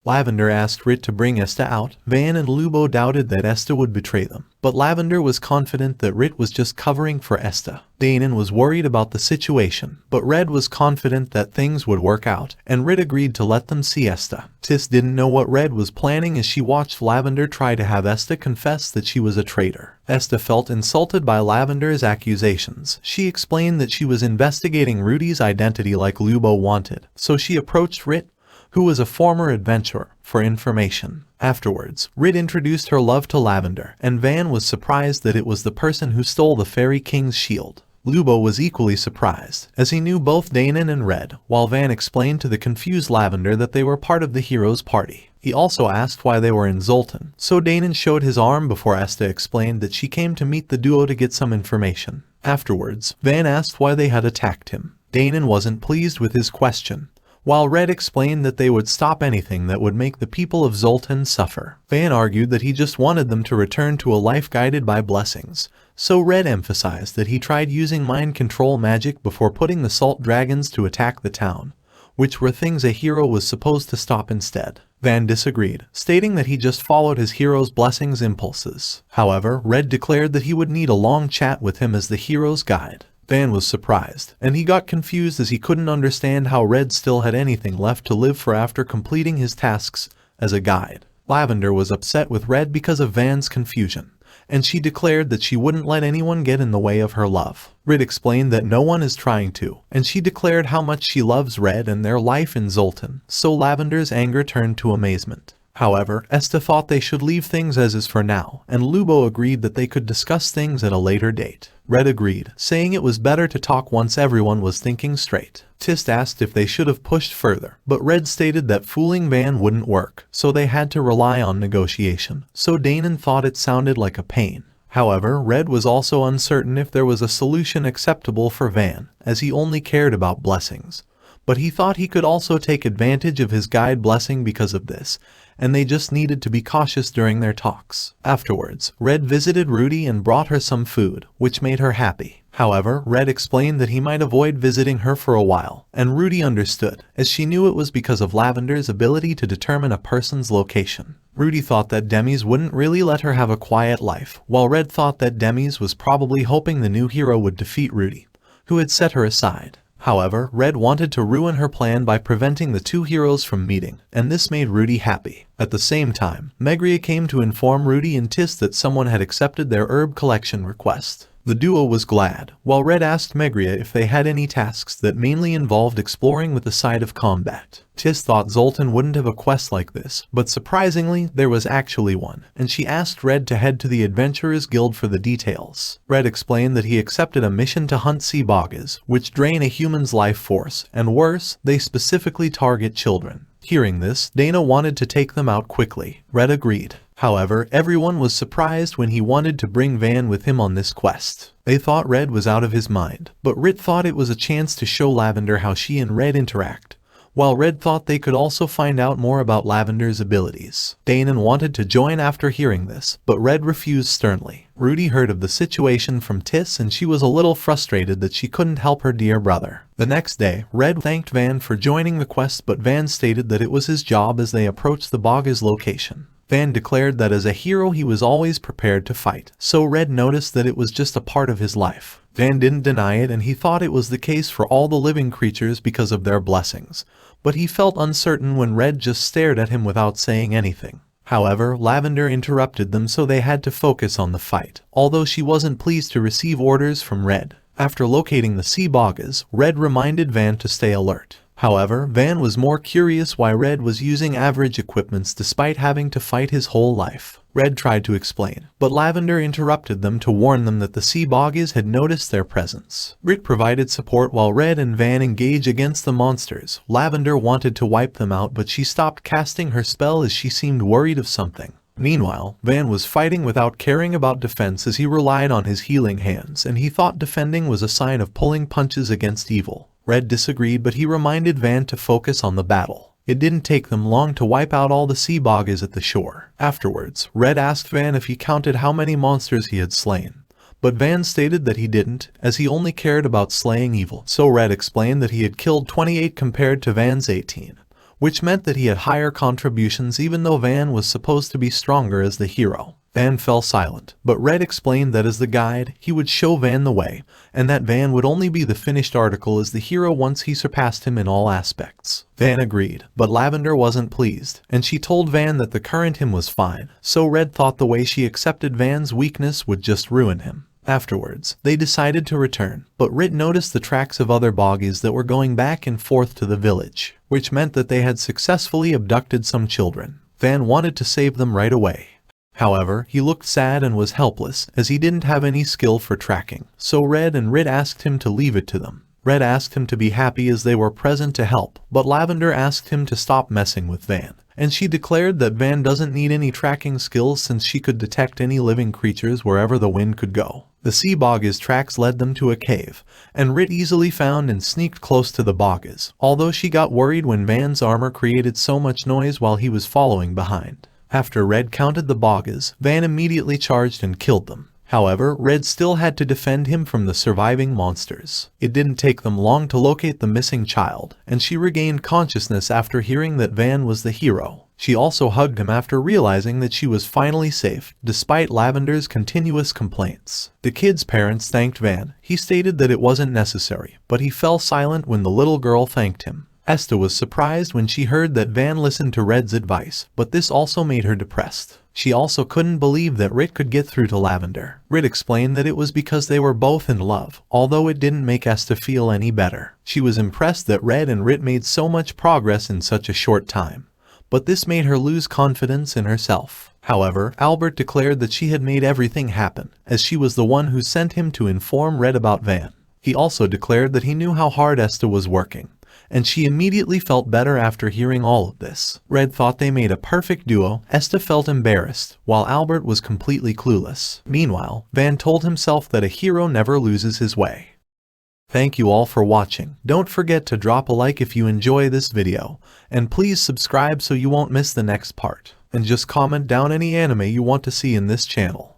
Lavender asked Rit to bring Esta out. Van and Lubo doubted that Esta would betray them, but Lavender was confident that Rit was just covering for Esta. Danon was worried about the situation, but Red was confident that things would work out, and Rit agreed to let them see Esta. Tis didn't know what Red was planning as she watched Lavender try to have Esta confess that she was a traitor. Esta felt insulted by Lavender's accusations. She explained that she was investigating Rudy's identity like Lubo wanted, so she approached Rit, who was a former adventurer, for information. Afterwards, Rit introduced her love to Lavender, and Van was surprised that it was the person who stole the Fairy King's shield. Lubo was equally surprised, as he knew both Danon and Red, while Van explained to the confused Lavender that they were part of the hero's party. He also asked why they were in Zultan, so Danon showed his arm before Esta explained that she came to meet the duo to get some information. Afterwards, Van asked why they had attacked him. Danon wasn't pleased with his question, while Red explained that they would stop anything that would make the people of Zultan suffer. Van argued that he just wanted them to return to a life guided by blessings, so Red emphasized that he tried using mind control magic before putting the salt dragons to attack the town, which were things a hero was supposed to stop instead. Van disagreed, stating that he just followed his hero's blessings impulses. However, Red declared that he would need a long chat with him as the hero's guide. Van was surprised, and he got confused as he couldn't understand how Red still had anything left to live for after completing his tasks as a guide. Lavender was upset with Red because of Van's confusion, and she declared that she wouldn't let anyone get in the way of her love. Red explained that no one is trying to, and she declared how much she loves Red and their life in Zultan, so Lavender's anger turned to amazement. However, Esta thought they should leave things as is for now, and Lubo agreed that they could discuss things at a later date. Red agreed, saying it was better to talk once everyone was thinking straight. Tist asked if they should have pushed further, but Red stated that fooling Van wouldn't work, so they had to rely on negotiation, so Danon thought it sounded like a pain. However, Red was also uncertain if there was a solution acceptable for Van, as he only cared about blessings. But he thought he could also take advantage of his guide blessing because of this, and they just needed to be cautious during their talks. Afterwards, Red visited Rudy and brought her some food, which made her happy. However, Red explained that he might avoid visiting her for a while, and Rudy understood, as she knew it was because of Lavender's ability to determine a person's location. Rudy thought that Demis wouldn't really let her have a quiet life, while Red thought that Demis was probably hoping the new hero would defeat Rudy, who had set her aside. However, Red wanted to ruin her plan by preventing the two heroes from meeting, and this made Rudy happy. At the same time, Megria came to inform Rudy and Tis that someone had accepted their herb collection request. The duo was glad, while Red asked Megria if they had any tasks that mainly involved exploring with the side of combat. Tis thought Zultan wouldn't have a quest like this, but surprisingly, there was actually one, and she asked Red to head to the Adventurers Guild for the details. Red explained that he accepted a mission to hunt sea bogas, which drain a human's life force, and worse, they specifically target children. Hearing this, Dana wanted to take them out quickly. Red agreed. However, everyone was surprised when he wanted to bring Van with him on this quest. They thought Red was out of his mind, but Rit thought it was a chance to show Lavender how she and Red interact, while Red thought they could also find out more about Lavender's abilities. Danon wanted to join after hearing this, but Red refused sternly. Rudy heard of the situation from Tis and she was a little frustrated that she couldn't help her dear brother. The next day, Red thanked Van for joining the quest, but Van stated that it was his job as they approached the Baga's location. Van declared that as a hero he was always prepared to fight, so Red noticed that it was just a part of his life. Van didn't deny it and he thought it was the case for all the living creatures because of their blessings, but he felt uncertain when Red just stared at him without saying anything. However, Lavender interrupted them so they had to focus on the fight, although she wasn't pleased to receive orders from Red. After locating the sea bogas, Red reminded Van to stay alert. However, Van was more curious why Red was using average equipments despite having to fight his whole life. Red tried to explain, but Lavender interrupted them to warn them that the sea bogas had noticed their presence. Rit provided support while Red and Van engaged against the monsters. Lavender wanted to wipe them out, but she stopped casting her spell as she seemed worried of something. Meanwhile, Van was fighting without caring about defense as he relied on his healing hands, and he thought defending was a sign of pulling punches against evil. Red disagreed, but he reminded Van to focus on the battle. It didn't take them long to wipe out all the sea bogas at the shore. Afterwards, Red asked Van if he counted how many monsters he had slain, but Van stated that he didn't, as he only cared about slaying evil. So Red explained that he had killed 28 compared to Van's 18, which meant that he had higher contributions even though Van was supposed to be stronger as the hero. Van fell silent, but Red explained that as the guide, he would show Van the way, and that Van would only be the finished article as the hero once he surpassed him in all aspects. Van agreed, but Lavender wasn't pleased, and she told Van that the current him was fine, so Red thought the way she accepted Van's weakness would just ruin him. Afterwards, they decided to return, but Rit noticed the tracks of other boggies that were going back and forth to the village, which meant that they had successfully abducted some children. Van wanted to save them right away. However, he looked sad and was helpless, as he didn't have any skill for tracking, so Red and Rit asked him to leave it to them. Red asked him to be happy as they were present to help, but Lavender asked him to stop messing with Van, and she declared that Van doesn't need any tracking skills since she could detect any living creatures wherever the wind could go. The sea boggies' tracks led them to a cave, and Rit easily found and sneaked close to the boggies, although she got worried when Van's armor created so much noise while he was following behind. After Red counted the boggies, Van immediately charged and killed them. However, Red still had to defend him from the surviving monsters. It didn't take them long to locate the missing child, and she regained consciousness after hearing that Van was the hero. She also hugged him after realizing that she was finally safe, despite Lavender's continuous complaints. The kid's parents thanked Van. He stated that it wasn't necessary, but he fell silent when the little girl thanked him. Esta was surprised when she heard that Van listened to Red's advice, but this also made her depressed. She also couldn't believe that Rit could get through to Lavender. Rit explained that it was because they were both in love, although it didn't make Esta feel any better. She was impressed that Red and Rit made so much progress in such a short time, but this made her lose confidence in herself. However, Albert declared that she had made everything happen, as she was the one who sent him to inform Red about Van. He also declared that he knew how hard Esta was working, and she immediately felt better after hearing all of this. Red thought they made a perfect duo. Esta felt embarrassed, while Albert was completely clueless. Meanwhile, Van told himself that a hero never loses his way. Thank you all for watching. Don't forget to drop a like if you enjoy this video, and please subscribe so you won't miss the next part. And just comment down any anime you want to see in this channel.